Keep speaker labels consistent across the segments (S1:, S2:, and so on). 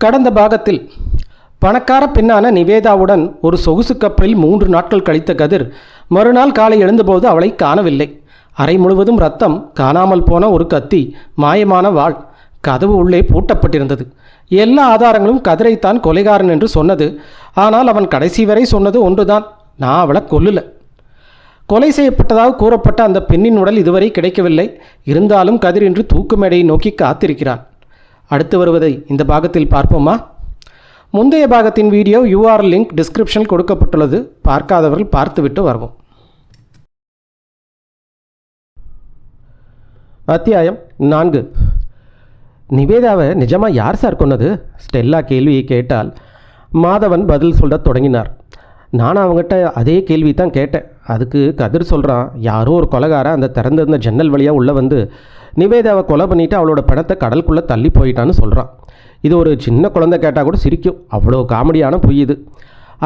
S1: கடந்த பாகத்தில் பணக்கார பெண்ணான நிவேதாவுடன் ஒரு சொகுசு கப்பலில் 3 நாட்கள் கழித்த கதிர் மறுநாள் காலை எழுந்தபோது அவளை காணவில்லை. அறை முழுவதும் ரத்தம், காணாமல் போன ஒரு கத்தி, மாயமான வாள், கதவு உள்ளே பூட்டப்பட்டிருந்தது. எல்லா ஆதாரங்களும் கதிரைத்தான் கொலைகாரன் என்று சொன்னது. ஆனால் அவன் கடைசி வரை சொன்னது ஒன்றுதான், நான் அவளை கொல்லல. கொலை செய்யப்பட்டதாக கூறப்பட்ட அந்த பெண்ணின் உடல் இதுவரை கிடைக்கவில்லை. இருந்தாலும் கதிர் இன்று தூக்கு மேடையை நோக்கி காத்திருக்கிறான். அடுத்து வருவதை இந்த பாகத்தில் பார்ப்போமா? முந்தைய பாகத்தின் வீடியோ URL லிங்க் டிஸ்கிரிப்ஷனில் கொடுக்கப்பட்டுள்ளது. பார்க்காதவர்கள் பார்த்துவிட்டு வருவோம். அத்தியாயம் 4. நிவேதாவை நிஜமாக யார் சார் கொன்னது? ஸ்டெல்லா கேள்வியை கேட்டால் மாதவன் பதில் சொல்ல தொடங்கினார். நான் அவங்ககிட்ட அதே கேள்வி தான் கேட்டேன். அதுக்கு கதிர் சொல்கிறான், யாரோ ஒரு கொலைகாரன் அந்த திறந்திருந்த ஜன்னல் வழியாக உள்ளே வந்து நிவேதாவை கொலை பண்ணிவிட்டு அவளோட பணத்தை கடலுக்குள்ளே தள்ளி போயிட்டான்னு சொல்கிறான். இது ஒரு சின்ன குழந்தை கேட்டால் கூட சிரிக்கும், அவ்வளோ காமெடியான பொய் இது.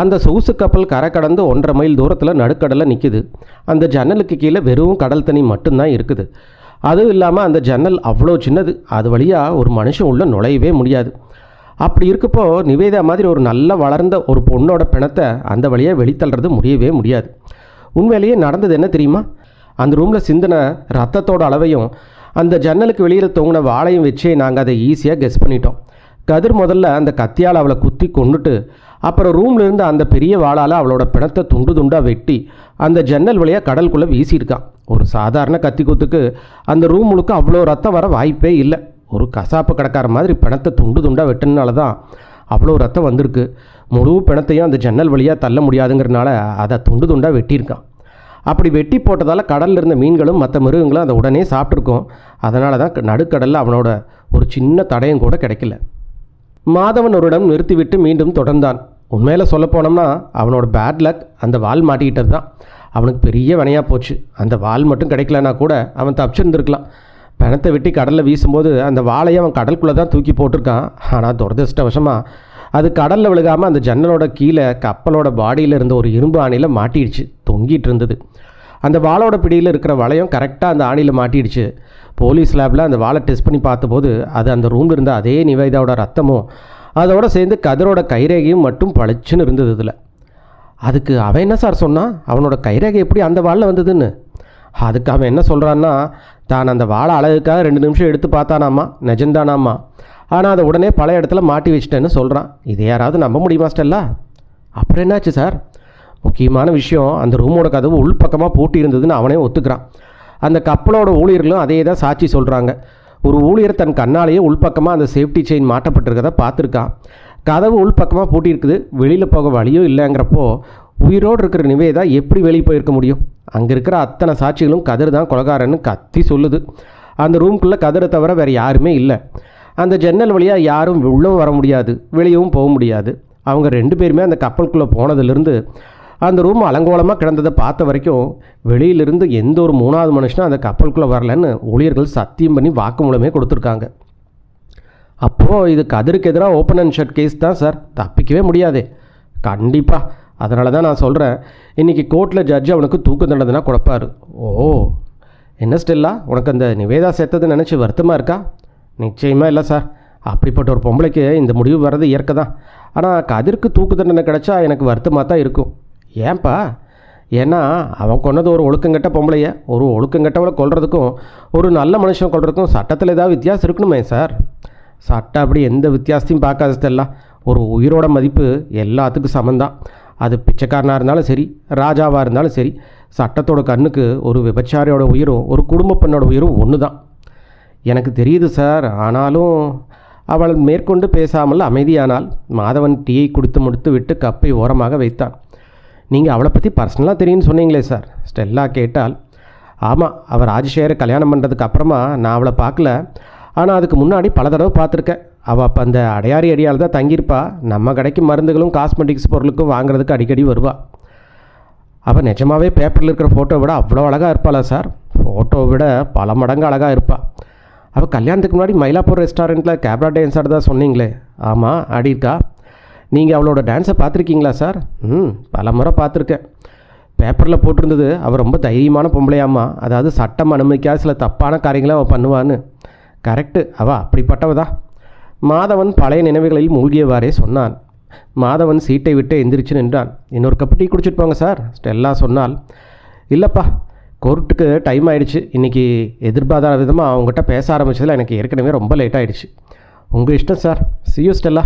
S1: அந்த சொகுசு கப்பல் கரை கடந்து 1.5 மைல் தூரத்தில் நடுக்கடலில் நிற்கிது. அந்த ஜன்னலுக்கு கீழே வெறும் கடல் தண்ணி மட்டும்தான் இருக்குது. அதுவும் இல்லாமல் அந்த ஜன்னல் அவ்வளோ சின்னது, அது வழியாக ஒரு மனுஷன் உள்ளே நுழையவே முடியாது. அப்படி இருக்கப்போ நிவேதா மாதிரி ஒரு நல்ல வளர்ந்த ஒரு பொண்ணோட பிணத்தை அந்த வழியாக வெளித்தள்ளுறது முடியவே முடியாது. உண்மையிலேயே நடந்தது என்ன தெரியுமா? அந்த ரூமில் சிந்தின ரத்தத்தோட அளவையும் அந்த ஜன்னலுக்கு வெளியில் தொங்கின வாழையும் வச்சே நாங்கள் அதை ஈஸியாக கெஸ் பண்ணிட்டோம். கதிர் முதல்ல அந்த கத்தியால் அவளை குத்தி கொண்டுட்டு அப்புறம் ரூமில் இருந்து அந்த பெரிய வாளால் அவளோட பிணத்தை துண்டு துண்டாக வெட்டி அந்த ஜன்னல் வழியாக கடலுக்குள்ளே வீசியிருக்கான். ஒரு சாதாரண கத்தி குத்துக்கு அந்த ரூம் முழுக்க அவ்வளோ ரத்தம் வர வாய்ப்பே இல்லை. ஒரு கசாப்பு கடைக்கார மாதிரி பிணத்தை துண்டு துண்டாக வெட்டினால தான் அவ்வளோ ரத்தம் வந்திருக்கு. முழு பிணத்தையும் அந்த ஜன்னல் வழியாக தள்ள முடியாதுங்கிறனால அதை துண்டு துண்டாக வெட்டியிருக்கான். அப்படி வெட்டி போட்டதால் கடலில் இருந்த மீன்களும் மற்ற மிருகங்களும் அதை உடனே சாப்பிட்ருக்கோம். அதனால தான் நடுக்கடலில் அவனோட ஒரு சின்ன தடயம் கூட கிடைக்கல. மாதவன் ஒரு இடம் நிறுத்திவிட்டு மீண்டும் தொடர்ந்தான். உண்மையில் சொல்ல போனோம்னா அவனோட பேட் லக் அந்த வால் மாட்டிக்கிட்டது தான் அவனுக்கு பெரிய வினையாக போச்சு. அந்த வால் மட்டும் கிடைக்கலனா கூட அவன் தப்பிச்சிருந்துருக்கலாம். பிணத்தை வெட்டி கடலில் வீசும்போது அந்த வாழையை அவன் கடலுக்குள்ளே தான் தூக்கி போட்டிருக்கான். ஆனால் துரதிருஷ்டவசமாக அது கடலில் விழுகாமல் அந்த ஜன்னலோட கீழே கப்பலோட பாடியில் இருந்த ஒரு இரும்பு ஆணியில் மாட்டிடுச்சு, தொங்கிட்டு இருந்தது. அந்த வாளோட பிடியில் இருக்கிற வளையம் கரெக்டாக அந்த ஆணியில் மாட்டிடுச்சு. போலீஸ் லேபில் அந்த வாளை டெஸ்ட் பண்ணி பார்த்தபோது அது அந்த ரூமில் இருந்த அதே நிவேதாவோட ரத்தமும் அதோடு சேர்ந்து கதிரோட கைரேகையும் மட்டும் பளிச்சுன்னு இருந்தது. இதில் அதுக்கு அவன் என்ன சார் சொன்னான், அவனோட கைரேகை எப்படி அந்த வாளில் வந்ததுன்னு? அதுக்கு அவன் என்ன சொல்கிறான்னா, தான் அந்த வாழை அழகுக்காக 2 நிமிஷம் எடுத்து பார்த்தானாமா, நிஜந்தானாமா. ஆனால் அதை உடனே பல இடத்துல மாட்டி வச்சிட்டேன்னு சொல்கிறான். இதை யாராவது நம்ப முடியுமா ஸ்டெல்லா? அப்புறம் என்னாச்சு சார்? முக்கியமான விஷயம், அந்த ரூமோட கதவு உள்பக்கமாக பூட்டி இருந்ததுன்னு அவனே ஒத்துக்கிறான். அந்த கப்பலோட ஊழியர்களும் அதே தான் சாட்சி சொல்கிறாங்க. ஒரு ஊழியர் தன் கண்ணாலேயே உள்பக்கமாக அந்த சேஃப்டி செயின் மாட்டப்பட்டிருக்கதை பார்த்துருக்கான். கதவு உள்பக்கமாக பூட்டியிருக்குது, வெளியில் போக வழியும் இல்லைங்கிறப்போ உயிரோடு இருக்கிற நிவேதா எப்படி வெளியே போயிருக்க முடியும்? அங்கே இருக்கிற அத்தனை சாட்சிகளும் கதிர் தான் கொலைகாரன்னு கத்தி சொல்லுது. அந்த ரூம்குள்ளே கதிரை தவிர வேறு யாருமே இல்லை. அந்த ஜன்னல் வழியாக யாரும் உள்ளவும் வர முடியாது, வெளியவும் போக முடியாது. அவங்க 2 பேருமே அந்த கப்பலுக்குள்ளே போனதுலேருந்து அந்த ரூம் அலங்கோலமாக கிடந்ததை பார்த்த வரைக்கும் வெளியிலிருந்து எந்த ஒரு 3வது மனுஷனும் அந்த கப்பலுக்குள்ளே வரலன்னு ஊழியர்கள் சத்தியம் பண்ணி வாக்குமூலமே கொடுத்துருக்காங்க. அப்போது இது கதிருக்கு எதிராக ஓப்பன் அண்ட் ஷட் கேஸ் தான் சார், தப்பிக்கவே முடியாதே. கண்டிப்பாக. அதனால தான் நான் சொல்கிறேன், இன்றைக்கி கோர்ட்டில் ஜட்ஜ் அவனுக்கு தூக்கு தண்டனை கொடுப்பார். ஓ, என்ன ஸ்டெல்லா, உனக்கு அந்த நிவேதா சேர்த்தது நினச்சி வருத்தமாக இருக்கா? நிச்சயமாக இல்லை சார். அப்படிப்பட்ட ஒரு பொம்பளைக்கு இந்த முடிவு வர்றது இயற்கை தான். ஆனால் கதிருக்கு தூக்கு தண்டனை கிடச்சா எனக்கு வருத்தமாக தான் இருக்கும். ஏன்பா? ஏன்னா அவன் கொன்னது ஒரு ஒழுக்கங்கட்ட பொம்பளைய. ஒரு ஒழுக்கங்கட்டவளை கொல்றதுக்கும் ஒரு நல்ல மனுஷன் கொல்றதுக்கும் சட்டத்தில் ஏதாவது வித்தியாசம் இருக்கணுமே சார்? சட்டம் அப்படி எந்த வித்தியாசத்தையும் பார்க்காததெல்லாம். ஒரு உயிரோட மதிப்பு எல்லாத்துக்கும் சமந்தான். அது பிச்சைக்காரனாக இருந்தாலும் சரி, ராஜாவாக இருந்தாலும் சரி, சட்டத்தோட கண்ணுக்கு ஒரு விபச்சாரியோட உயிரும் ஒரு குடும்ப பெண்ணோட உயிரும் ஒன்று தான். எனக்கு தெரியுது சார். ஆனாலும் அவள் மேற்கொண்டு பேசாமல் அமைதியானால். மாதவன் டீயை குடித்து முடித்து விட்டு கப்பை ஓரமாக வைத்தான். நீங்கள் அவளை பற்றி பர்சனலாக தெரியும்னு சொன்னீங்களே சார்? ஸ்டெல்லா கேட்டால். ஆமாம், அவள் ராஜசேகரை கல்யாணம் பண்ணுறதுக்கு அப்புறமா நான் அவளை பார்க்கல. ஆனால் அதுக்கு முன்னாடி பல தடவை பார்த்துருக்கேன். அவள் அப்போ அந்த அடையாரி அடியால் தான் தங்கியிருப்பா. நம்ம கடைக்கு மருந்துகளும் காஸ்மெட்டிக்ஸ் பொருளுக்கும் வாங்குறதுக்கு அடிக்கடி வருவாள். அவள் நிஜமாகவே பேப்பரில் இருக்கிற ஃபோட்டோவை விட அவ்வளோ அழகாக இருப்பாளா சார்? ஃபோட்டோவை விட பல மடங்கு அழகாக இருப்பாள். அவள் கல்யாணத்துக்கு முன்னாடி மயிலாப்பூர் ரெஸ்டாரண்ட்டில் கேப்ரா டான்ஸ் ஆடுறதா சொன்னீங்களே? ஆமாம், ஆடிருக்கா. நீங்கள் அவளோட டான்ஸை பார்த்துருக்கீங்களா சார்? பல முறை பார்த்துருக்கேன். பேப்பரில் போட்டிருந்தது அவள் ரொம்ப தைரியமான பொம்பளையாம்மா. அதாவது சட்டம் அனுமதிக்காத சில தப்பான காரியங்களை அவள் பண்ணுவான்னு. கரெக்டு, அவள் அப்படிப்பட்டவ தான். மாதவன் பழைய நினைவுகளில் மூழ்கியவாறே சொன்னான். மாதவன் சீட்டை விட்டு எந்திரிச்சு நின்றான். இன்னொரு கப்பு டீ குடிச்சிட்டு போங்க சார், ஸ்டெல்லா சொன்னால். இல்லைப்பா, கோர்ட்டுக்கு டைம் ஆகிடுச்சு. இன்றைக்கி எதிர்பாராத விதமாக அவங்ககிட்ட பேச ஆரம்பித்ததில் எனக்கு ஏற்கனவே ரொம்ப லேட் ஆகிடுச்சு. உங்கள் இஷ்டம் சார், சியூ ஸ்டெல்லா.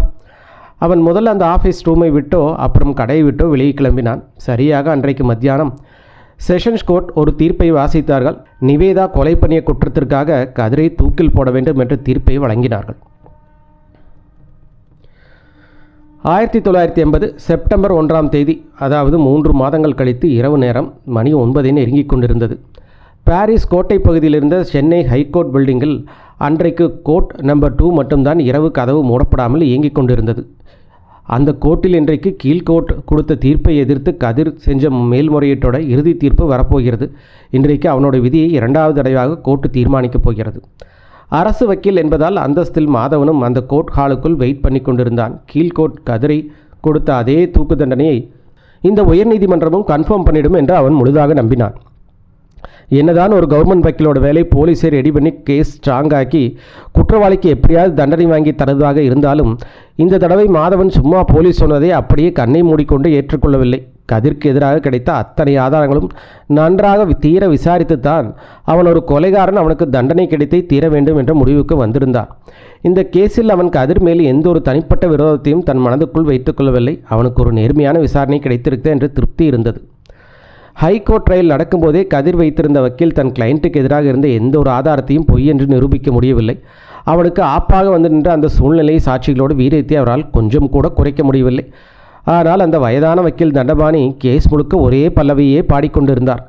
S1: அவன் முதல்ல அந்த ஆஃபீஸ் ரூமை விட்டோ அப்புறம் கடையை விட்டோ வெளியே கிளம்பினான். சரியாக அன்றைக்கு மத்தியானம் செஷன்ஸ் கோர்ட் ஒரு தீர்ப்பை வாசித்தார்கள். நிவேதா கொலை பண்ணிய குற்றத்திற்காக கதிரை தூக்கில் போட வேண்டும் என்ற தீர்ப்பை வழங்கினார்கள். 1980 செப்டம்பர் 1ஆம் தேதி, அதாவது 3 மாதங்கள் கழித்து இரவு நேரம் மணி 9 நெருங்கிக் கொண்டிருந்தது. பாரிஸ் கோட்டை பகுதியில் இருந்த சென்னை ஹைகோர்ட் பில்டிங்கில் அன்றைக்கு கோர்ட் நம்பர் 2 மட்டும்தான் இரவு கதவு மூடப்படாமல் இயங்கிக் கொண்டிருந்தது. அந்த கோர்ட்டில் இன்றைக்கு கீழ்கோர்ட் கொடுத்த தீர்ப்பை எதிர்த்து கதிர் செஞ்ச மேல்முறையீட்டோட இறுதி தீர்ப்பு வரப்போகிறது. இன்றைக்கு அவனோட விதியை 2வது தடவையாக கோர்ட்டு தீர்மானிக்கப் போகிறது. அரசு வக்கீல் என்பதால் அந்தஸ்தில் மாதவனும் அந்த கோர்ட் ஹாலுக்குள் வெயிட் பண்ணி கொண்டிருந்தான். கீழ்கோர்ட் கதிரை கொடுத்த அதே தூக்கு தண்டனையை இந்த உயர்நீதிமன்றமும் கன்ஃபார்ம் பண்ணிடும் என்று அவன் முழுதாக நம்பினான். என்னதான் ஒரு கவர்மெண்ட் வக்கீலோட வேலை போலீஸை ரெடி பண்ணி கேஸ் ஸ்ட்ராங்காக்கி குற்றவாளிக்கு எப்படியாவது தண்டனை வாங்கி தருவதாக இருந்தாலும் இந்த தடவை மாதவன் சும்மா போலீஸ் சொன்னதை அப்படியே கண்ணை மூடிக்கொண்டு ஏற்றுக்கொள்ளவில்லை. கதிர்க்கு எதிராக கிடைத்த அத்தனை ஆதாரங்களும் நன்றாக தீர விசாரித்துத்தான் அவன் ஒரு கொலைகாரன், அவனுக்கு தண்டனை கிடைத்தே தீர வேண்டும் என்ற முடிவுக்கு வந்திருந்தான். இந்த கேஸில் அவன் கதிர் மேல் எந்த ஒரு தனிப்பட்ட விரோதத்தையும் தன் மனதுக்குள் வைத்துக்கொள்ளவில்லை. அவனுக்கு ஒரு நேர்மையான விசாரணை கிடைத்திருக்க என்று திருப்தி இருந்தது. ஹைகோர்ட் ட்ரையல் நடக்கும்போதே கதிர் வைத்திருந்த வக்கீல் தன் கிளைண்ட்டுக்கு எதிராக இருந்த எந்த ஒரு ஆதாரத்தையும் பொய் என்று நிரூபிக்க முடியவில்லை. அவனுக்கு ஆப்பாக வந்து நின்ற அந்த சூழ்நிலை சாட்சிகளோடு வீரியத்தை அவரால் கொஞ்சம் கூட குறைக்க முடியவில்லை. ஆனால் அந்த வயதான வக்கீல் தண்டபாணி கேஸ் முழுக்க ஒரே பல்லவியே பாடிக்கொண்டிருந்தார்.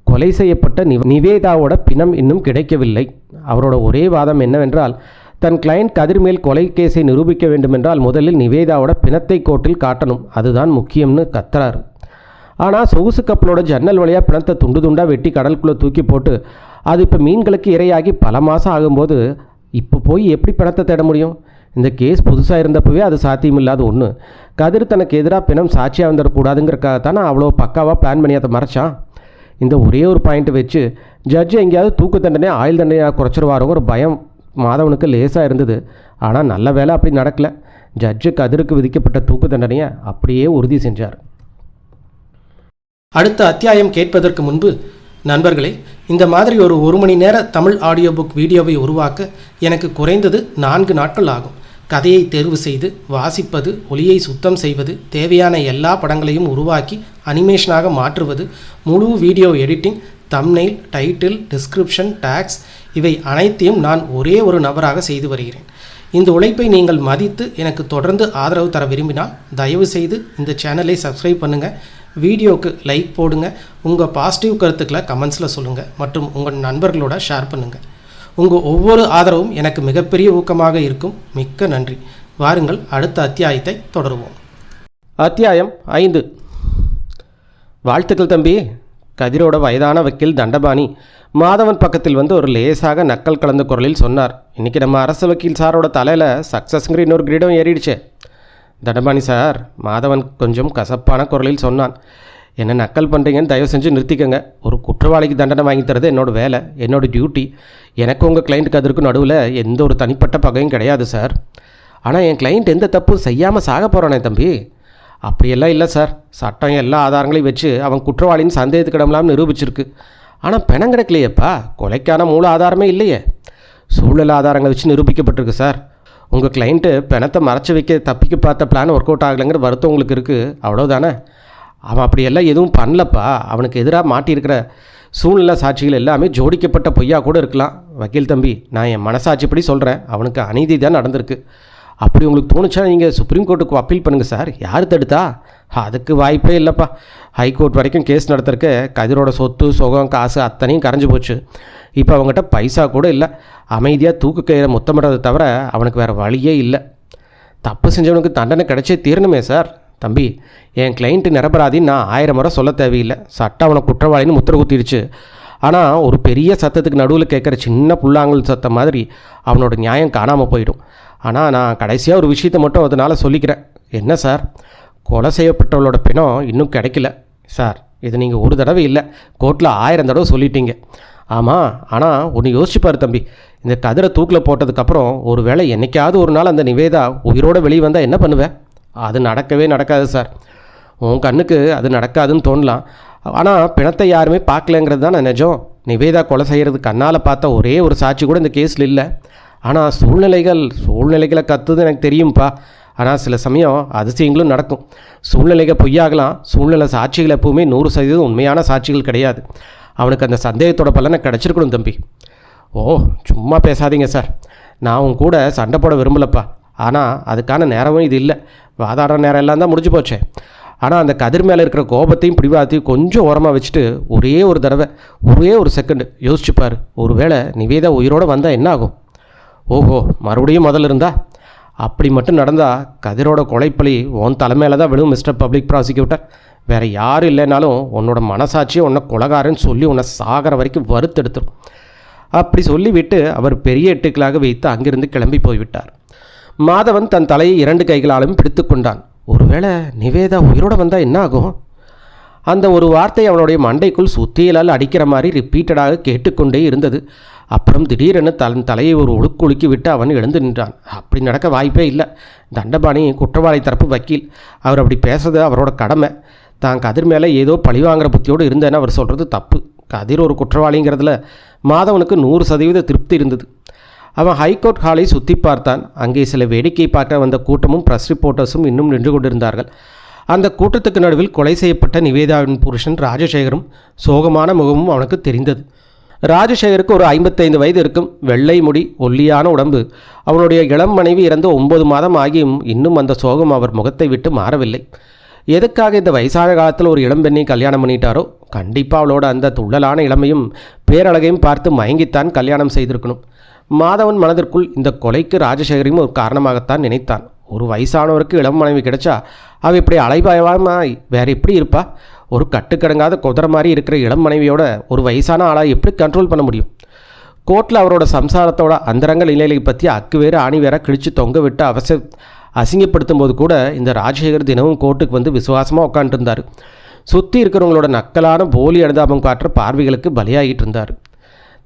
S1: கொலை செய்யப்பட்ட நிவேதாவோட பிணம் இன்னும் கிடைக்கவில்லை. அவரோட ஒரே வாதம் என்னவென்றால், தன் கிளைண்ட் கதிர் மேல் கொலை கேஸை நிரூபிக்க வேண்டுமென்றால் முதலில் நிவேதாவோட பிணத்தை கோர்ட்டில் காட்டணும், அதுதான் முக்கியம்னு கத்துறாரு. ஆனால் சொகுசு கப்பலோட ஜன்னல் வழியாக பிணத்தை துண்டு துண்டாக வெட்டி கடலுக்குள்ளே தூக்கி போட்டு அது இப்போ மீன்களுக்கு இரையாகி பல மாதம் ஆகும்போது இப்போ போய் எப்படி பிணத்தை தேட முடியும்? இந்த கேஸ் புதுசாக இருந்தப்பவே அது சாத்தியமில்லாத ஒன்று. கதிர் தனக்கு எதிராக பிணம் சாட்சியாக வந்துடக்கூடாதுங்கிறக்காகத்தானே அவ்வளோ பக்காவாக பிளான் பண்ணி அதை மறைச்சான். இந்த ஒரே ஒரு பாயிண்ட்டை வச்சு ஜட்ஜு எங்கேயாவது தூக்கு தண்டனை ஆயுள் தண்டனையாக குறைச்சிருவாரோங்க ஒரு பயம் மாதவனுக்கு லேசாக இருந்தது. ஆனால் நல்ல வேலை அப்படி நடக்கலை. ஜட்ஜு கதிருக்கு விதிக்கப்பட்ட தூக்கு தண்டனையை அப்படியே உறுதி செஞ்சார். அடுத்த அத்தியாயம் கேட்பதற்கு முன்பு நண்பர்களே, இந்த மாதிரி ஒரு மணி நேர தமிழ் ஆடியோ புக் வீடியோவை உருவாக்க எனக்கு குறைந்தது 4 நாட்கள் ஆகும். கதையை தேர்வு செய்து வாசிப்பது, ஒலியை சுத்தம் செய்வது, தேவையான எல்லா படங்களையும் உருவாக்கி அனிமேஷனாக மாற்றுவது, முழு video editing, thumbnail, title, description, tags இவை அனைத்தையும் நான் ஒரே ஒரு நபராக செய்து வருகிறேன். இந்த உழைப்பை நீங்கள் மதித்து எனக்கு தொடர்ந்து ஆதரவு தர விரும்பினால் தயவு செய்து இந்த சேனலை சப்ஸ்கிரைப் பண்ணுங்கள், வீடியோவுக்கு லைக் போடுங்க, உங்கள் பாசிட்டிவ் கருத்துக்களை கமெண்ட்ஸில் சொல்லுங்கள் மற்றும் உங்கள் நண்பர்களோட ஷேர் பண்ணுங்கள். உங்கள் ஒவ்வொரு ஆதரவும் எனக்கு மிகப்பெரிய ஊக்கமாக இருக்கும். மிக்க நன்றி. வாருங்கள் அடுத்த அத்தியாயத்தை தொடருவோம். அத்தியாயம் 5. வாழ்த்துக்கள் தம்பி. கதிரோட வயதான வக்கீல் தண்டபாணி மாதவன் பக்கத்தில் வந்து ஒரு லேசாக நக்கல் கலந்த குரலில் சொன்னார். இன்றைக்கி நம்ம அரசு வக்கீல் சாரோட தலையில் சக்ஸஸ்ங்கிற இன்னொரு கிரீடம் ஏறிடுச்சே. தண்டபாணி சார், மாதவன் கொஞ்சம் கசப்பான குரலில் சொன்னான். என்ன நக்கல் பண்ணுறீங்கன்னு தயவு செஞ்சு நிறுத்திக்கங்க. ஒரு குற்றவாளிக்கு தண்டனை வாங்கி தரது என்னோடய வேலை, என்னோடய டியூட்டி. எனக்கு உங்கள் கிளைண்ட்டுக்கு அதற்கும் நடுவில் எந்த ஒரு தனிப்பட்ட பகையும் கிடையாது சார். ஆனால் என் கிளைண்ட் எந்த தப்பும் செய்யாமல் சாக போகிறானே தம்பி. அப்படியெல்லாம் இல்லை சார். சட்டம் எல்லா ஆதாரங்களையும் வச்சு அவன் குற்றவாளின்னு சந்தேகத்துக்கிடம்லாம் நிரூபிச்சிருக்கு. ஆனால் பிணம் கிடைக்கலையேப்பா. கொலைக்கான மூல ஆதாரமே இல்லையே. சூழல் ஆதாரங்களை வச்சு நிரூபிக்கப்பட்டிருக்கு சார். உங்கள் கிளைண்ட்டு பிணத்தை மறைச்சி வைக்க தப்பிக்க பார்த்த பிளான் ஒர்க் அவுட் ஆகலைங்கிற வருத்தம் உங்களுக்கு இருக்குது, அவ்வளோதானே. அவன் அப்படியெல்லாம் எதுவும் பண்ணலப்பா. அவனுக்கு எதிராக மாட்டியிருக்கிற சூழ்நிலை சாட்சிகள் எல்லாமே ஜோடிக்கப்பட்ட பொய்யா கூட இருக்கலாம். வக்கீல் தம்பி, நான் என் மனசாட்சிப்படி சொல்கிறேன், அவனுக்கு அநீதி தான் நடந்திருக்கு. அப்படி உங்களுக்கு தோணுச்சா நீங்கள் சுப்ரீம் கோர்ட்டுக்கு அப்பீல் பண்ணுங்கள் சார். யார் தடுத்தா? அதுக்கு வாய்ப்பே இல்லைப்பா. ஹைகோர்ட் வரைக்கும் கேஸ் நடத்துறக்க கதிரோட சொத்து சுகம் காசு அத்தனையும் கரைஞ்சி போச்சு. இப்போ அவங்ககிட்ட பைசா கூட இல்லை. அமைதியாக தூக்கு கயிறை முத்தமிடுறதை தவிர அவனுக்கு வேறு வழியே இல்லை. தப்பு செஞ்சவனுக்கு தண்டனை கிடைச்சே தீரணுமே சார். தம்பி, என் கிளைண்ட்டு நிரபராதின்னு நான் 1000 முறை சொல்ல தேவையில்லை. சட்டம் அவனை குற்றவாளின்னு முத்திர குத்திடுச்சு. ஆனால் ஒரு பெரிய சத்தத்துக்கு நடுவில் கேட்குற சின்ன புல்லாங்குழல் சத்தம் மாதிரி அவனோட நியாயம் காணாமல் போயிடும். ஆனால் நான் கடைசியாக ஒரு விஷயத்தை மட்டும் அதனால் சொல்லிக்கிறேன். என்ன சார்? கொலை செய்யப்பட்டவளோட பிணம் இன்னும் கிடைக்கல சார். இது நீங்கள் ஒரு தடவை இல்லை, கோர்ட்டில் 1000 தடவை சொல்லிட்டீங்க. ஆமாம், ஆனால் ஒன்று யோசிச்சுப்பார் தம்பி. இந்த கதிரை தூக்கில் போட்டதுக்கப்புறம் ஒரு வேளை என்றைக்காவது ஒரு நாள் அந்த நிவேதா உயிரோடு வெளியே வந்தால் என்ன பண்ணுவேன்? அது நடக்கவே நடக்காது சார். உன் கண்ணுக்கு அது நடக்காதுன்னு தோணலாம். ஆனால் பிணத்தை யாருமே பார்க்கலங்கிறது தான் நிஜம். நிவேதா கொலை செய்கிறது கண்ணால் பார்த்த ஒரே ஒரு சாட்சி கூட இந்த கேஸில் இல்லை. ஆனால் சூழ்நிலைகளை கற்றுது எனக்கு தெரியும்ப்பா. ஆனால் சில சமயம் அதிசயங்களும் நடக்கும். சூழ்நிலைகள் பொய்யாகலாம். சூழ்நிலை சாட்சிகள் எப்பவுமே 100% உண்மையான சாட்சிகள் கிடையாது. அவனுக்கு அந்த சந்தேகத்தோட பலனை கிடச்சிருக்கணும் தம்பி. ஓ, சும்மா பேசாதீங்க சார். நான் உன் கூட சண்டை போட விரும்பலப்பா. ஆனால் அதுக்கான நேரமும் இது இல்லை. வாதாடுற நேரம் எல்லாம் தான் முடிஞ்சு போச்சே. ஆனால் அந்த கதிர் மேலே இருக்கிற கோபத்தையும் பிடிவாதத்தையும் கொஞ்சம் ஓரமாக வச்சுட்டு ஒரே ஒரு செகண்டு யோசிச்சுப்பார். ஒருவேளை நிவேதா உயிரோடு வந்தால் என்ன ஆகும்? ஓஹோ, மறுபடியும் முதல்ல இருந்தா? அப்படி மட்டும் நடந்தால் கதிரோட கொலைப்பழி உன் தலைமையில் தான் விழும் மிஸ்டர் பப்ளிக் ப்ராசிக்யூட்டர். வேறு யாரும் இல்லைனாலும் உன்னோட மனசாட்சியை உன்னை கொலைகாரன்னு சொல்லி உன்னை சாகிற வரைக்கும் வறுத்தெடுத்துரும். அப்படி சொல்லிவிட்டு அவர் பெரிய எட்டுக்களாக வைத்து அங்கிருந்து கிளம்பி போய்விட்டார். மாதவன் தன் தலையை 2 கைகளாலும் பிடித்து கொண்டான். ஒருவேளை நிவேதா உயிரோடு வந்தால் என்ன ஆகும்? அந்த ஒரு வார்த்தை அவனுடைய மண்டைக்குள் சுத்தியலால் அடிக்கிற மாதிரி ரிப்பீட்டடாக கேட்டுக்கொண்டே இருந்தது. அப்புறம் திடீரென தன் தலையை ஒரு உழுக்கி விட்டு அவன் எழுந்து நின்றான். அப்படி நடக்க வாய்ப்பே இல்லை. தண்டபாணி குற்றவாளி தரப்பு வக்கீல். அவர் அப்படி பேசுறது அவரோட கடமை. தான் கதிர் மேலே ஏதோ பழிவாங்கிற புத்தியோடு இருந்தேன்னு அவர் சொல்கிறது தப்பு. கதிர் ஒரு குற்றவாளிங்கிறதுல மாதவனுக்கு 100% திருப்தி இருந்தது. அவன் ஹைகோர்ட் ஹாலை சுற்றி பார்த்தான். அங்கே சில வேடிக்கை பார்க்க வந்த கூட்டமும் ப்ரெஸ் ரிப்போர்ட்டர்ஸும் இன்னும் நின்று கொண்டிருந்தார்கள். அந்த கூட்டத்துக்கு நடுவில் கொலை செய்யப்பட்ட நிவேதாவின் புருஷன் ராஜசேகரும் சோகமான முகமும் அவனுக்கு தெரிந்தது. ராஜசேகருக்கு ஒரு 55 வயது இருக்கும். வெள்ளை முடி, ஒல்லியான உடம்பு. அவனுடைய இளம் மனைவி இறந்து 9 மாதம் ஆகியும் இன்னும் அந்த சோகம் அவர் முகத்தை விட்டு மாறவில்லை. எதுக்காக இந்த வயசான காலத்தில் ஒரு இளம்பெண்ணை கல்யாணம் பண்ணிட்டாரோ? கண்டிப்பாக அவளோட அந்த துள்ளலான இளமையும் பேரழகையும் பார்த்து மயங்கித்தான் கல்யாணம் செய்திருக்கணும். மாதவன் மனதிற்குள் இந்த கொலைக்கு ராஜசேகரையும் ஒரு காரணமாகத்தான் நினைத்தான். ஒரு வயசானவருக்கு இளம் மனைவி கிடைச்சா அவள் இப்படி அலைபாயமாய் வேறு எப்படி இருப்பா? ஒரு கட்டுக்கடங்காத குதிரை மாதிரி இருக்கிற இளம் மனைவியோட ஒரு வயசான ஆளாக எப்படி கண்ட்ரோல் பண்ண முடியும்? கோர்ட்டில் அவரோட சம்சாரத்தோட அந்தரங்க நிலையை பற்றி அக்கு வேறு ஆணி வேற கிழித்து தொங்க விட்டு அசிங்கப்படுத்தும் போது கூட இந்த ராஜசேகர் தினமும் கோர்ட்டுக்கு வந்து விசுவாசமாக உட்காந்துருந்தார். சுற்றி இருக்கிறவங்களோட நக்கலான போலி அனுதாபம் காட்டுற பார்வைகளுக்கு பலியாகிட்டு இருந்தார்.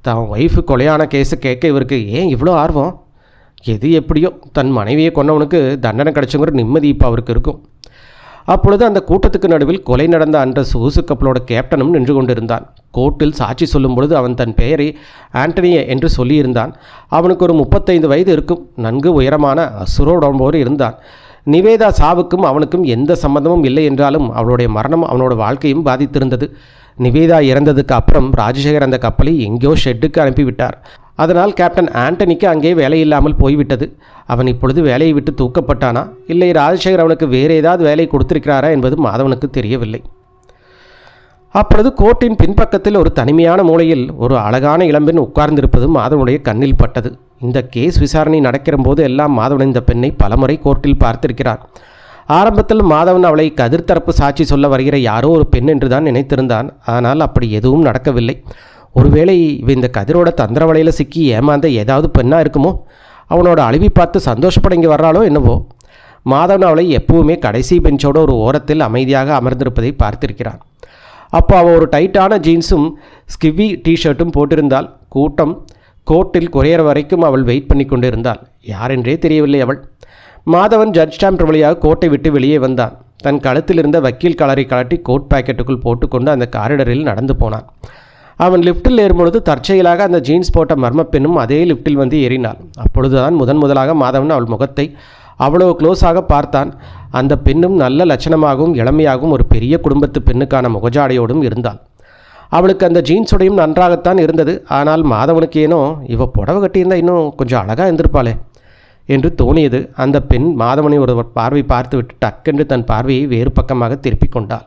S1: தான் ஒய்ஃபு கொலையான கேஸை கேட்க இவருக்கு ஏன் இவ்வளோ ஆர்வம்? எது எப்படியோ தன் மனைவியை கொன்னவனுக்கு தண்டனை கிடைச்சுங்கிற நிம்மதி இப்போ அவருக்கு இருக்கும். அப்பொழுது அந்த கூட்டத்துக்கு நடுவில் கொலை நடந்த அன்ற சொகுசு கப்பலோட கேப்டனும் நின்று கொண்டிருந்தான். கோர்ட்டில் சாட்சி சொல்லும் பொழுது அவன் தன் பெயரை ஆண்டனிய என்று சொல்லியிருந்தான். அவனுக்கு ஒரு 35 வயது இருக்கும். நன்கு உயரமான அசுரோடம்போடு இருந்தான். நிவேதா சாவுக்கும் அவனுக்கும் எந்த சம்பந்தமும் இல்லை என்றாலும் அவளுடைய மரணம் அவனோட வாழ்க்கையும் பாதித்திருந்தது. நிவேதா இறந்ததுக்கு அப்புறம் ராஜசேகர் அந்த கப்பலை எங்கேயோ ஷெட்டுக்கு அனுப்பிவிட்டார். அதனால் கேப்டன் ஆண்டனிக்கு அங்கே வேலை இல்லாமல் போய்விட்டது. அவன் இப்பொழுது வேலையை விட்டு தூக்கப்பட்டானா, இல்லை ராஜசேகர் அவனுக்கு வேறு ஏதாவது வேலை கொடுத்திருக்கிறாரா என்பது மாதவனுக்கு தெரியவில்லை. அப்பொழுது கோர்ட்டின் பின்பக்கத்தில் ஒரு தனிமையான மூலையில் ஒரு அழகான இளம்பெண் உட்கார்ந்திருப்பது மாதவனுடைய கண்ணில் பட்டது. இந்த கேஸ் விசாரணை நடக்கிற போது எல்லாம் மாதவன் இந்த பெண்ணை பலமுறை கோர்ட்டில் பார்த்திருக்கிறான். ஆரம்பத்தில் மாதவன் அவளை கதிர்த்தரப்பு சாட்சி சொல்ல வருகிற யாரோ ஒரு பெண் என்று தான் நினைத்திருந்தான். ஆனால் அப்படி எதுவும் நடக்கவில்லை. ஒருவேளை இந்த கதிரோட தந்திர வலையில் சிக்கி ஏமாந்த ஏதாவது பெண்ணாக இருக்குமோ? அவனோட அழிவை பார்த்து சந்தோஷப்பட இங்கே வர்றாளோ என்னவோ? மாதவன் அவளை எப்பவுமே கடைசி பெஞ்சோட ஒரு ஓரத்தில் அமைதியாக அமர்ந்திருப்பதை பார்த்திருக்கிறான். அப்போ அவள் ஒரு டைட்டான ஜீன்ஸும் ஸ்கிவி டிஷர்ட்டும் போட்டிருந்தாள். கோர்ட்டில் குறையிற வரைக்கும் அவள் வெயிட் பண்ணி கொண்டு இருந்தாள். யாரென்றே தெரியவில்லை அவள். மாதவன் ஜட்ஜ் ஸ்டாம்ப் வழியாக கோர்ட்டை விட்டு வெளியே வந்தான். தன் கழுத்தில் இருந்த வக்கீல் கலரை கலட்டி கோட் பாக்கெட்டுக்குள் போட்டுக்கொண்டு அந்த காரிடரில் நடந்து போனான். அவன் லிஃப்ட்டில் ஏறும்பொழுது தற்செயலாக அந்த ஜீன்ஸ் போட்ட மர்ம பெண்ணும் அதே லிஃப்ட்டில் வந்து ஏறினாள். அப்பொழுதுதான் முதலாக மாதவன் அவள் முகத்தை அவ்வளவு க்ளோஸாக பார்த்தான். அந்த பெண்ணும் நல்ல லட்சணமாகவும் இளமையாகவும் ஒரு பெரிய குடும்பத்து பெண்ணுக்கான முகஜாடையோடும் இருந்தாள். அவளுக்கு அந்த ஜீன்ஸுடையும் நன்றாகத்தான் இருந்தது. ஆனால் மாதவனுக்கு ஏனோ இவ புடவை கட்டியிருந்தால் இன்னும் கொஞ்சம் அழகாக இருந்திருப்பாளே என்று தோணியது. அந்த பெண் மாதவனை ஒரு பார்வை பார்த்துவிட்டு டக்கென்று தன் பார்வையை வேறு பக்கமாக திருப்பிக் கொண்டாள்.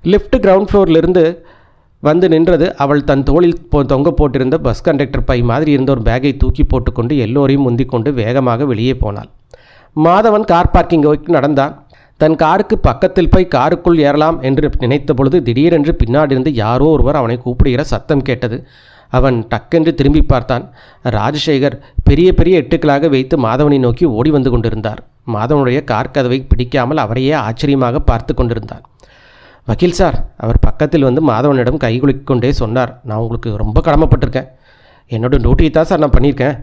S1: லிஃப்ட் கிரவுண்ட் ஃப்ளோரிலிருந்து வந்து நின்றது. அவள் தன் தோளில் தொங்க போட்டிருந்த பஸ் கண்டக்டர் பை மாதிரி இருந்த ஒரு பேக்கை தூக்கி போட்டுக்கொண்டு எல்லோரையும் முந்திக்கொண்டு வேகமாக வெளியே போனாள். மாதவன் கார் பார்க்கிங்கு நடந்தான். தன் காருக்கு பக்கத்தில் போய் காருக்குள் ஏறலாம் என்று நினைத்த பொழுது திடீரென்று பின்னாடிருந்து யாரோ ஒருவர் அவனை கூப்பிடுகிற சத்தம் கேட்டது. அவன் டக்கென்று திரும்பி பார்த்தான். ராஜசேகர் பெரிய பெரிய எட்டுக்களாக வைத்து மாதவனை நோக்கி ஓடி வந்து கொண்டிருந்தார். மாதவனுடைய கார் கதவை பிடிக்காமல் அவரையே ஆச்சரியமாக பார்த்து கொண்டிருந்தான். வக்கீல் சார், அவர் பக்கத்தில் வந்து மாதவனிடம் கைகுலுக்கிக் கொண்டே சொன்னார், நான் உங்களுக்கு ரொம்ப கடமைப்பட்டிருக்கேன். என்னோடய டியூட்டியை தான் சார் நான் பண்ணியிருக்கேன்.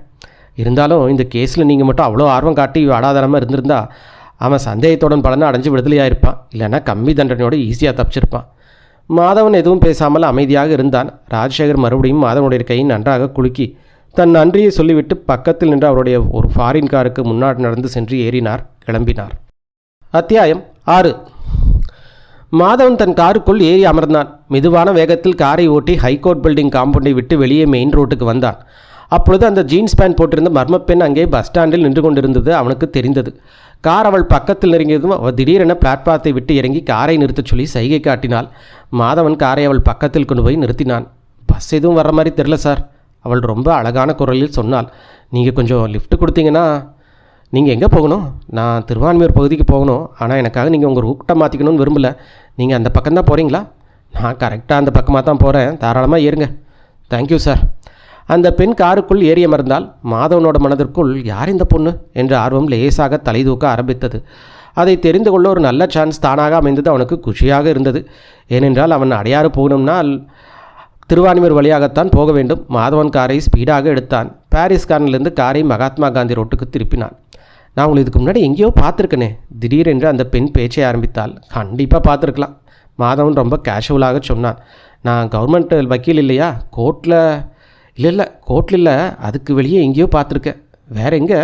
S1: இருந்தாலும் இந்த கேஸில் நீங்கள் மட்டும் அவ்வளோ ஆர்வம் காட்டி வாடாதாரமாக இருந்திருந்தா அவன் சந்தேகத்துடன் பலனை அடைஞ்சு விடுதலையாயிருப்பான். இல்லைன்னா கம்மி தண்டனையோடு ஈஸியாக தப்பிச்சிருப்பான். மாதவன் எதுவும் பேசாமல் அமைதியாக இருந்தான். ராஜசேகர் மறுபடியும் மாதவனுடைய கையை நன்றாக குலுக்கி தன் நன்றியை சொல்லிவிட்டு பக்கத்தில் நின்று அவருடைய ஒரு ஃபாரின் காருக்கு முன்னாடி நடந்து சென்று கிளம்பினார். அத்தியாயம் 6. மாதவன் தன் காருக்குள் ஏறி அமர்ந்தான். மெதுவான வேகத்தில் காரை ஓட்டி ஹைகோர்ட் பில்டிங் காம்பவுண்டை விட்டு வெளியே மெயின் ரோட்டுக்கு வந்தான். அப்பொழுது அந்த ஜீன்ஸ் பேண்ட் போட்டிருந்த மர்ம பெண் அங்கே பஸ் ஸ்டாண்டில் நின்று கொண்டிருந்தது அவனுக்கு தெரிந்தது. கார் அவள் பக்கத்தில் நெருங்கியதும் அவள் திடீரென பிளாட்பாரத்தை விட்டு இறங்கி காரை நிறுத்தச் சொல்லி சைகை காட்டினாள். மாதவன் காரை அவள் பக்கத்தில் கொண்டு போய் நிறுத்தினான். பஸ் எதுவும் வர்ற மாதிரி தெரில சார். அவள் ரொம்ப அழகான குரலில் சொன்னாள். நீங்கள் கொஞ்சம் லிஃப்ட் கொடுத்தீங்கன்னா. நீங்கள் எங்கே போகணும்? நான் திருவான்மையூர் பகுதிக்கு போகணும். ஆனால் எனக்காக நீங்கள் உங்கள் ரூட்டை மாற்றிக்கணும்னு விரும்பலை. நீங்கள் அந்த பக்கம்தான் போகிறீங்களா? நான் கரெக்டாக அந்த பக்கமாக தான் போகிறேன். தாராளமாக ஏறுங்க. Thank you sir. அந்த பெண் காருக்குள் ஏறி அமர்ந்தால் மாதவனோட மனதிற்குள் யார் இந்த பொண்ணு என்ற ஆர்வம் லேசாக தலை தூக்க ஆரம்பித்தது. அதை தெரிந்து கொள்ள ஒரு நல்ல சான்ஸ் தானாக அமைந்தது. அவனுக்கு குஷியாக இருந்தது. ஏனென்றால் அவன் அடையாறு போகணும்னால் திருவான்மையூர் வழியாகத்தான் போக வேண்டும். மாதவன் காரை ஸ்பீடாக எடுத்தான். பாரிஸ் கார்னிலிருந்து காரை மகாத்மா காந்தி ரோட்டுக்கு திருப்பினான். நான் உங்களுக்கு இதுக்கு முன்னாடி எங்கேயோ பார்த்துருக்கனே. திடீரென்று அந்த பெண் பேச்சை ஆரம்பித்தாள். கண்டிப்பாக பார்த்துருக்கலாம். மாதவன் ரொம்ப கேஷுவலாக சொன்னான். நான் கவர்மெண்ட் வக்கீல் இல்லையா? கோர்ட்டில் இல்லை கோர்ட்டில் இல்லை, அதுக்கு வெளியே எங்கேயோ பார்த்துருக்கேன். வேறு எங்கே?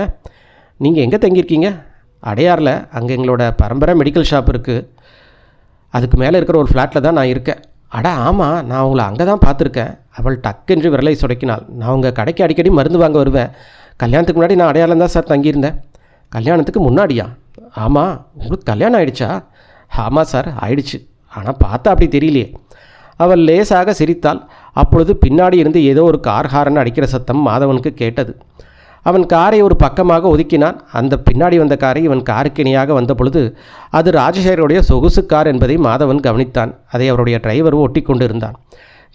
S1: நீங்கள் எங்கே தங்கியிருக்கீங்க? அடையாரில். அங்கே எங்களோட பரம்பரை மெடிக்கல் ஷாப் இருக்குது. அதுக்கு மேலே இருக்கிற ஒரு ஃப்ளாட்டில் தான் நான் இருக்கேன். அட ஆமாம், நான் உங்களை அங்கே தான் பார்த்துருக்கேன். அவள் டக்கென்று விரலை சுடைக்கினாள். நான் உங்கள் கடைக்கு அடிக்கடி மருந்து வாங்க வருவேன். கல்யாணத்துக்கு முன்னாடி நான் அடையாளம் தான் சார் தங்கியிருந்தேன். கல்யாணத்துக்கு முன்னாடியா? ஆமாம். உங்களுக்கு கல்யாணம் ஆகிடுச்சா? ஆமாம் சார், ஆயிடுச்சு. ஆனால் பார்த்தா அப்படி தெரியலையே. அவள் லேசாக சிரித்தாள். அப்பொழுது பின்னாடி இருந்து ஏதோ ஒரு கார் ஹாரன் அடிக்கிற சத்தம் மாதவனுக்கு கேட்டது. அவன் காரை ஒரு பக்கமாக ஒதுக்கினான். அந்த பின்னாடி வந்த காரை இவன் காருக்கு இணையாக வந்த பொழுது அது ராஜசேகருடைய சொகுசு கார் என்பதை மாதவன் கவனித்தான். அதை அவருடைய டிரைவர் ஒட்டி கொண்டு இருந்தான்.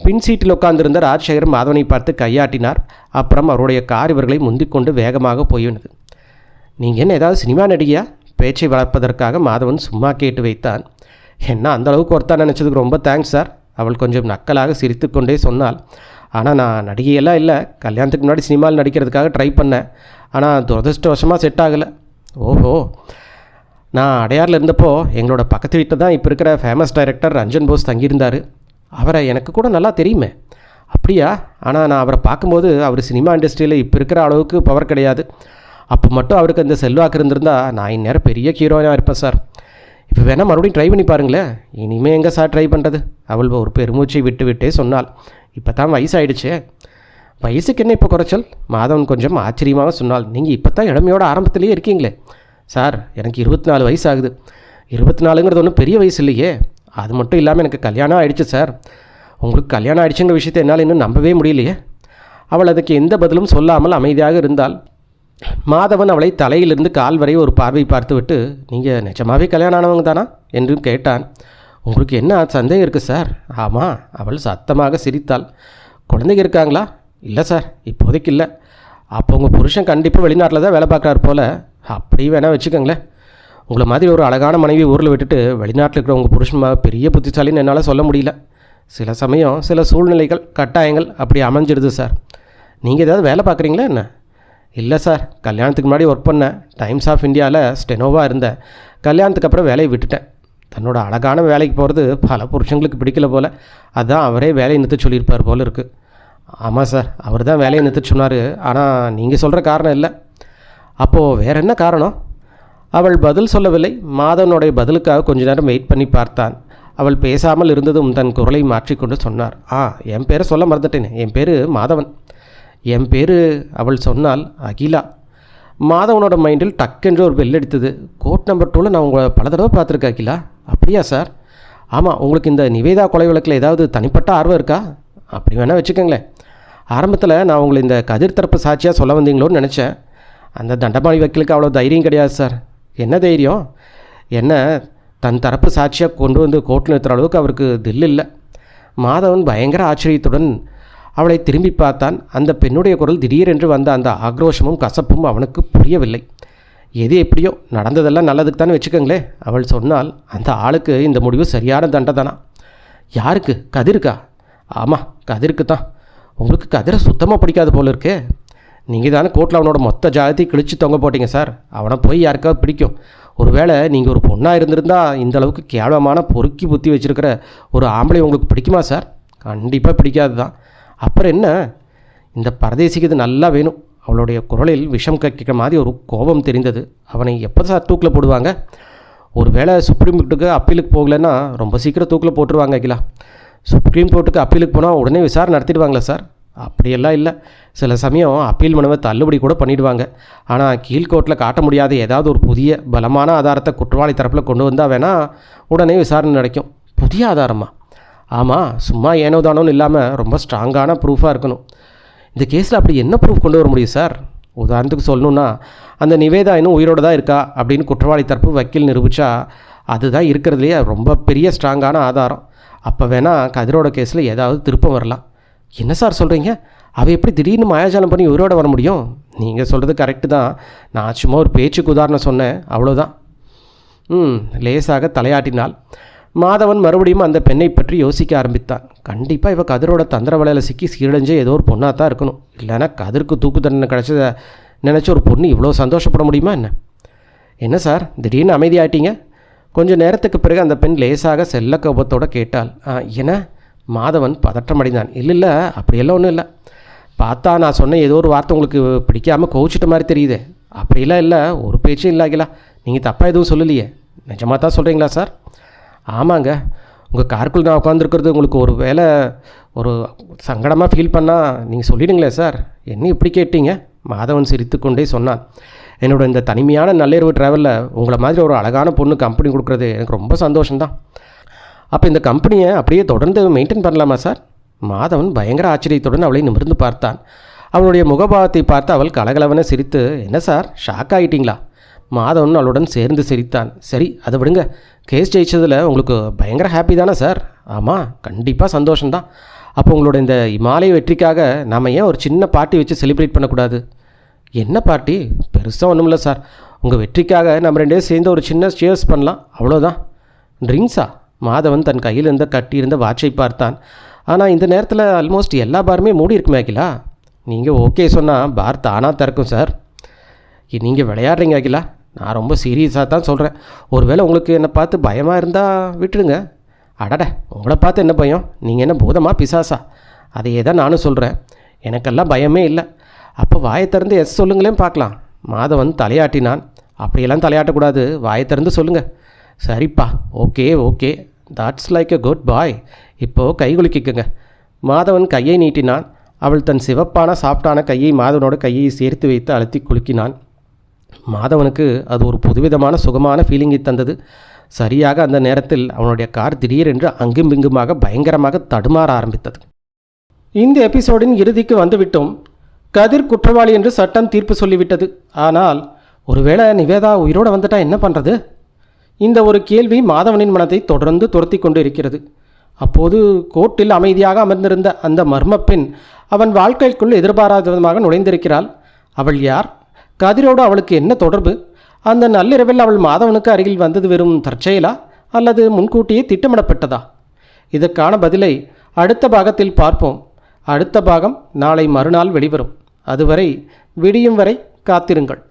S1: பின் சீட்டில் உட்கார்ந்திருந்த ராஜசேகர் மாதவனை பார்த்து கையாட்டினார். அப்புறம் அவருடைய கார் இவர்களை முந்திக்கொண்டு வேகமாக போயினது. நீங்கள் என்ன ஏதாவது சினிமா நடிகையா? பேச்சை வளர்ப்பதற்காக மாதவன் சும்மா கேட்டு வைத்தான். என்ன அந்த அளவுக்கு ஒருத்தா நினச்சதுக்கு ரொம்ப தேங்க்ஸ் சார். அவள் கொஞ்சம் நக்கலாக சிரித்து கொண்டே சொன்னாள். ஆனால் நான் நடிகையெல்லாம் இல்லை. கல்யாணத்துக்கு முன்னாடி சினிமாவில் நடிக்கிறதுக்காக ட்ரை பண்ணேன். ஆனால் துரதிருஷ்டவசமாக செட் ஆகலை. ஓஹோ. நான் அடையாரில் இருந்தப்போ எங்களோட பக்கத்து வீட்டில் தான் இப்போ இருக்கிற ஃபேமஸ் டைரக்டர் ரஞ்சன் போஸ் தங்கியிருந்தார். அவரை எனக்கு கூட நல்லா தெரியுமே. அப்படியா? ஆனால் நான் அவரை பார்க்கும்போது அவர் சினிமா இண்டஸ்ட்ரியில் இப்போ இருக்கிற அளவுக்கு பவர் கிடையாது. அப்போ மட்டும் அவருக்கு அந்த செல்வாக்கு இருந்திருந்தால் நான் இந்நேரம் பெரிய ஹீரோயினாக இருப்பேன் சார். இப்போ வேணால் மறுபடியும் ட்ரை பண்ணி பாருங்களேன். இனிமேல் எங்கே சார் ட்ரை பண்ணுறது? அவள் ஒரு பெருமூச்சை விட்டு சொன்னாள். இப்போ தான் வயசாகிடுச்சே. வயசுக்கு என்ன இப்போ குறைச்சல்? மாதவன் கொஞ்சம் ஆச்சரியமாக சொன்னாள். நீங்கள் இப்போ தான் இளமையோட ஆரம்பத்திலேயே இருக்கீங்களே. சார், எனக்கு 24 வயசு ஆகுது. 24ங்கிறது ஒன்றும் பெரிய வயசு இல்லையே. அது மட்டும் இல்லாமல் எனக்கு கல்யாணம் ஆகிடுச்சு சார். உங்களுக்கு கல்யாணம் ஆகிடுச்சுங்கிற விஷயத்தை என்னால் இன்னும் நம்பவே முடியலையே. அவள் அதுக்கு எந்த பதிலும் சொல்லாமல் அமைதியாக இருந்தாள். மாதவன் அவளை தலையிலிருந்து கால் வரை ஒரு பார்வை பார்த்துவிட்டு, நீங்கள் நிஜமாவே கல்யாணம் ஆனவங்க தானா என்றும் கேட்டான். உங்களுக்கு என்ன சந்தேகம் இருக்குது சார்? ஆமாம். அவள் சத்தமாக சிரித்தாள். குழந்தைங்க இருக்காங்களா? இல்லை சார், இப்போதைக்கு இல்லை. அப்போ உங்கள் புருஷன் கண்டிப்பாக வெளிநாட்டில் தான் வேலை பார்க்குறாரு போல். அப்படி வேணால் வச்சுக்கோங்களேன். உங்களை மாதிரி ஒரு அழகான மனைவி ஊரில் விட்டுட்டு வெளிநாட்டில் இருக்கிற உங்கள் புருஷன் பெரிய புத்திசாலின்னு என்னால் சொல்ல முடியல. சில சமயம் சில சூழ்நிலைகள் கட்டாயங்கள் அப்படி அமைஞ்சிடுது சார். நீங்கள் ஏதாவது வேலை பார்க்குறீங்களா என்ன? இல்லை சார், கல்யாணத்துக்கு முன்னாடி ஒர்க் பண்ணேன். டைம்ஸ் ஆஃப் இந்தியாவில் ஸ்டெனோவாக இருந்தேன். கல்யாணத்துக்கு அப்புறம் வேலையை விட்டுட்டேன். தன்னோட அழகான வேலைக்கு போகிறது பல புருஷங்களுக்கு பிடிக்கல போல். அதுதான் அவரே வேலையை நிறுத்த சொல்லியிருப்பார் போல் இருக்குது. ஆமாம் சார், அவர் தான் வேலையை நிறுத்த சொன்னார். ஆனால் நீங்கள் சொல்கிற காரணம் இல்லை. அப்போது வேறு என்ன காரணம்? அவள் பதில் சொல்லவில்லை. மாதவனுடைய பதிலுக்காக கொஞ்ச நேரம் வெயிட் பண்ணி பார்த்தான். அவள் பேசாமல் இருந்ததும் தன் குரலை மாற்றிக்கொண்டு சொன்னார். என் பேரை சொல்ல மறந்துட்டேன். என் பேர் மாதவன். என் பேர் அவள் சொன்னால் அகிலா. மாதவனோட மைண்டில் டக்கென்று ஒரு பெல் அடித்தது. கோர்ட் நம்பர் 2ல் நான் உங்களை பல தடவை பார்த்துருக்கேன் அகிலா. அப்படியா சார்? ஆமாம். உங்களுக்கு இந்த நிவேதா கொலை வழக்கில் ஏதாவது தனிப்பட்ட ஆர்வம் இருக்கா? அப்படி வேணால் வச்சுக்கோங்களேன். ஆரம்பத்தில் நான் உங்களை இந்த கதிர் தரப்பு சாட்சியாக சொல்ல வந்தீங்களோன்னு நினச்சேன். அந்த தண்டபாணி வக்கீலுக்கு அவ்வளோ தைரியம் கிடையாது சார். என்ன தைரியம்? என்ன தன் தரப்பு சாட்சியாக கொண்டு வந்து கோர்ட்டில் நிறுத்துகிற அளவுக்கு அவருக்கு தில் இல்லை. மாதவன் பயங்கர ஆச்சரியத்துடன் அவளை திரும்பி பார்த்தான். அந்த பெண்ணுடைய குரல் திடீரென்று வந்த அந்த ஆக்ரோஷமும் கசப்பும் அவனுக்கு புரியவில்லை. எது எப்படியோ நடந்ததெல்லாம் நல்லதுக்கு தானே வச்சுக்கோங்களே. அவள் சொன்னால், அந்த ஆளுக்கு இந்த முடிவு சரியான தண்டதானா? யாருக்கு? கதிருக்கா? ஆமாம், கதிருக்கு தான். உங்களுக்கு கதிரை சுத்தமாக பிடிக்காது போல இருக்கே. நீங்கள் தானே கோர்ட்டில் அவனோட மொத்த ஜாதத்தையும் கிழிச்சு தொங்க போட்டீங்க சார். அவனை போய் யாருக்காவது பிடிக்கும். ஒருவேளை நீங்கள் ஒரு பொண்ணாக இருந்திருந்தா இந்த அளவுக்கு கேவலமான பொறுக்கி புத்தி வச்சுருக்கிற ஒரு ஆம்பளை உங்களுக்கு பிடிக்குமா சார்? கண்டிப்பாக பிடிக்காது தான். அப்புறம் என்ன, இந்த பரதேசிக்கு இது நல்லா வேணும். அவளுடைய குரலில் விஷம் கக்கிற மாதிரி ஒரு கோபம் தெரிந்தது. அவனை எப்போ சார் தூக்கில் போடுவாங்க? ஒரு வேளை சுப்ரீம் கோர்ட்டுக்கு அப்பீலுக்கு போகலைன்னா ரொம்ப சீக்கிரம் தூக்கில் போட்டுருவாங்க அகிலா. சுப்ரீம் கோர்ட்டுக்கு அப்பீலுக்கு போனால் உடனே விசாரணை நடத்திடுவாங்களா சார்? அப்படியெல்லாம் இல்லை. சில சமயம் அப்பீல் மனுவை தள்ளுபடி கூட பண்ணிவிடுவாங்க. ஆனால் கீழ்கோர்ட்டில் காட்ட முடியாத ஏதாவது ஒரு புதிய பலமான ஆதாரத்தை குற்றவாளி தரப்பில் கொண்டு வந்தால் வேணால் உடனே விசாரணை நடக்கும். புதிய ஆதாரமா? ஆமாம், சும்மா ஏனோ தானோன்னு இல்லாமல் ரொம்ப ஸ்ட்ராங்கான ப்ரூஃபாக இருக்கணும். இந்த கேஸில் அப்படி என்ன ப்ரூஃப் கொண்டு வர முடியும் சார்? உதாரணத்துக்கு சொல்லணுன்னா, அந்த நிவேதா இன்னும் உயிரோடு தான் இருக்கா அப்படின்னு குற்றவாளி தரப்பு வக்கீல் நிரூபித்தா அதுதான் இருக்கிறதுலையே ரொம்ப பெரிய ஸ்ட்ராங்கான ஆதாரம். அப்போ வேணால் கதிரோட கேஸில் ஏதாவது திருப்பம் வரலாம். என்ன சார் சொல்கிறீங்க? அவள் எப்படி திடீர்னு மாயாஜாலம் பண்ணி உயிரோட வர முடியும்? நீங்கள் சொல்கிறது கரெக்டு தான். நான் சும்மா ஒரு பேச்சுக்கு உதாரணம் சொன்னேன், அவ்வளோதான். லேசாக தலையாட்டினாள். மாதவன் மறுபடியும் அந்த பெண்ணை பற்றி யோசிக்க ஆரம்பித்தான். கண்டிப்பாக இவள் கதிரோட தந்திர வலையில் சிக்கி சீரழிஞ்ச ஏதோ ஒரு பொண்ணாக தான் இருக்கணும். இல்லைன்னா கதிருக்கு தூக்கு தண்டனை கிடச்சதை நினச்ச ஒரு பொண்ணு இவ்வளோ சந்தோஷப்பட முடியுமா என்ன? என்ன சார் திடீர்னு அமைதியாயிட்டீங்க? கொஞ்சம் நேரத்துக்கு பிறகு அந்த பெண் லேசாக செல்ல கோபத்தோடு கேட்டாள். என்ன? மாதவன் பதற்றமடைந்தான். இல்லை அப்படியெல்லாம் ஒன்றும் இல்லை. பார்த்தா நான் சொன்ன ஏதோ ஒரு வார்த்தை உங்களுக்கு பிடிக்காமல் கோவிச்சிட்ட மாதிரி தெரியுது. அப்படிலாம் இல்லை, ஒரு பேச்சும் இல்லாகிலா. நீங்கள் தப்பாக எதுவும் சொல்லலையே. நிஜமாக தான் சொல்கிறீங்களா சார்? ஆமாங்க, உங்கள் காருக்குள் நான் உட்காந்துருக்கிறது உங்களுக்கு ஒரு வேளை ஒரு சங்கடமாக ஃபீல் பண்ணால் நீங்கள் சொல்லிடுங்களே சார். என்ன இப்படி கேட்டீங்க? மாதவன் சிரித்து கொண்டே சொன்னான். என்னோடய இந்த தனிமையான நள்ளிரவு ட்ராவலில் உங்களை மாதிரி ஒரு அழகான பொண்ணு கம்பெனி கொடுக்குறது எனக்கு ரொம்ப சந்தோஷம்தான். அப்போ இந்த கம்பெனியை அப்படியே தொடர்ந்து மெயின்டைன் பண்ணலாமா சார்? மாதவன் பயங்கர ஆச்சரியத்துடன் அவளை நிமிர்ந்து பார்த்தான். அவளுடைய முகபாவத்தை பார்த்து அவள் கலகலவன சிரித்து, என்ன சார் ஷாக் ஆகிட்டீங்களா? மாதவன் அவளுடன் சேர்ந்து சிரித்தான். சரி, அதை விடுங்க. கேஸ் ஜெயிச்சதில் உங்களுக்கு பயங்கர ஹாப்பி தானே சார்? ஆமாம், கண்டிப்பாக சந்தோஷம்தான். அப்போ உங்களோட இந்த இமாலய வெற்றிக்காக நாம் ஏன் ஒரு சின்ன பார்ட்டி வச்சு செலிப்ரேட் பண்ணக்கூடாது? என்ன பார்ட்டி? பெருசாக ஒன்றும் இல்லை சார். உங்கள் வெற்றிக்காக நம்ம ரெண்டே சேர்ந்து ஒரு சின்ன சேர்ஸ் பண்ணலாம், அவ்வளோதான். ட்ரிங்க்ஸா? மாதவன் தன் கையில் இருந்த கட்டியிருந்த வாட்சை பார்த்தான். ஆனால் இந்த நேரத்தில் ஆல்மோஸ்ட் எல்லா பாருமே மூடி இருக்குமே அகிலா. நீங்கள் ஓகே சொன்னால் பார் தானாக திறக்கும் சார். நீங்கள் விளையாடுறீங்க அகிலா, நான் ரொம்ப சீரியஸாக தான் சொல்கிறேன். ஒருவேளை உங்களுக்கு என்னை பார்த்து பயமாக இருந்தால் விட்டுடுங்க. அடட, உங்களை பார்த்து என்ன பயம்? நீங்கள் என்ன பூதமா பிசாசா? அதையே தான் நானும் சொல்கிறேன். எனக்கெல்லாம் பயமே இல்லை. அப்போ வாயை திறந்து எஸ் சொல்லுங்களேன் பார்க்கலாம். மாதவன் தலையாட்டினான். அப்படியெல்லாம் தலையாட்டக்கூடாது, வாயை திறந்து சொல்லுங்கள். சரிப்பா, okay, that's like a good boy. இப்போது கை குலுக்கிக்கங்க. மாதவன் கையை நீட்டினான். அவள் தன் சிவப்பான சாஃப்டான கையை மாதவனோட கையை சேர்த்து வைத்து அழுத்தி குலுக்கினான். மாதவனுக்கு அது ஒரு புதுவிதமான சுகமான ஃபீலிங்கை தந்தது. சரியாக அந்த நேரத்தில் அவனுடைய கார் திடீரென்று அங்குமிங்குமாக பயங்கரமாக தடுமாற ஆரம்பித்தது. இந்த எபிசோடின் இறுதிக்கு வந்துவிட்டோம். கதிர் குற்றவாளி என்று சட்டம் தீர்ப்பு சொல்லிவிட்டது. ஆனால் ஒருவேளை நிவேதா உயிரோடு வந்துட்டா என்ன பண்ணுறது? இந்த ஒரு கேள்வி மாதவனின் மனதை தொடர்ந்து துரத்தி கொண்டு இருக்கிறது. அப்போது கோர்ட்டில் அமைதியாக அமர்ந்திருந்த அந்த மர்ம பெண் அவன் வாழ்க்கைக்குள் எதிர்பாராத விதமாக நுழைந்திருக்கிறாள். அவள் யார்? கதிரோடு அவளுக்கு என்ன தொடர்பு? அந்த நள்ளிரவில் அவள் மாதவனுக்கு அருகில் வந்தது வெறும் தற்செயலா அல்லது முன்கூட்டியே திட்டமிடப்பட்டதா? இதற்கான பதிலை அடுத்த பாகத்தில் பார்ப்போம். அடுத்த பாகம் நாளை மறுநாள் வெளிவரும். அதுவரை விடியும் வரை காத்திருங்கள்.